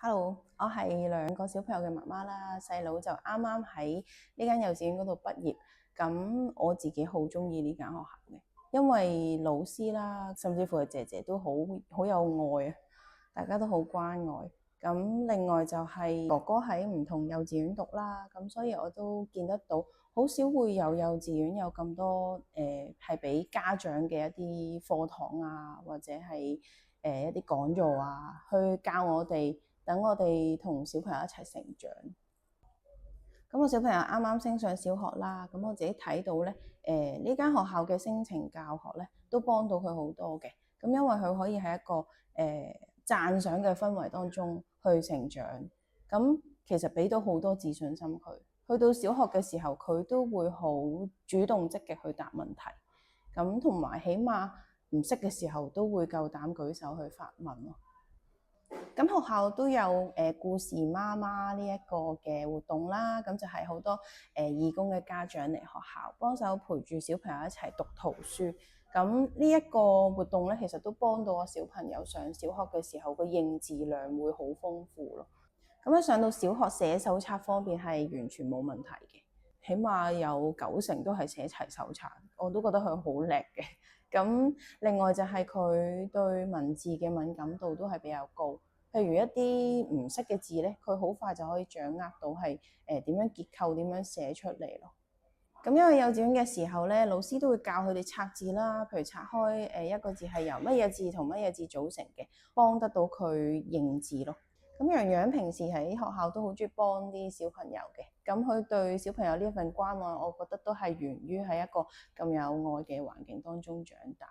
Hello，我係兩個小朋友嘅媽媽啦，細佬就啱啱喺呢間幼稚園嗰度畢業，咁我自己好鍾意呢間學校嘅，因為老師啦，甚至乎係姐姐都好有愛啊，大家都好關愛。咁另外就係哥哥喺唔同幼稚園讀啦，咁所以我都見得到，好少會有幼稚園有咁多係俾家長嘅一啲課堂啊，或者係一啲講座啊，去教我哋。等我哋同小朋友一齊成長。咁我小朋友啱啱升上小學啦，咁我自己睇到咧，呢間學校嘅聲情教學咧，都幫到佢好多嘅。咁因為佢可以喺一個讚賞嘅氛圍當中去成長，咁其實俾到好多自信心佢。去到小學嘅時候，佢都會好主動積極去答問題，咁同埋起碼唔識嘅時候都會夠膽舉手去發問咯。咁學校都有故事媽媽呢一個嘅活動啦，咁就係好多義工嘅家長嚟學校幫手陪住小朋友一齊讀圖書。咁呢一個活動咧，其實都幫到我小朋友上小學嘅時候個認字量會好豐富咯。咁一上到小學寫手冊方面係完全冇問題嘅，起碼有90%都係寫齊手冊，我都覺得佢好叻嘅。咁另外就係佢對文字嘅敏感度都係比較高，譬如一啲唔識嘅字咧，佢好快就可以掌握到係點樣結構、點樣寫出嚟咯。咁因為幼稚園嘅時候咧，老師都會教佢哋拆字啦，譬如拆開一個字係由乜嘢字同乜嘢字組成嘅，幫得到佢認字咯。咁洋洋平時喺學校都好中意幫啲小朋友嘅，咁佢對小朋友呢一份關愛，我覺得都係源於喺一個咁有愛嘅環境當中長大。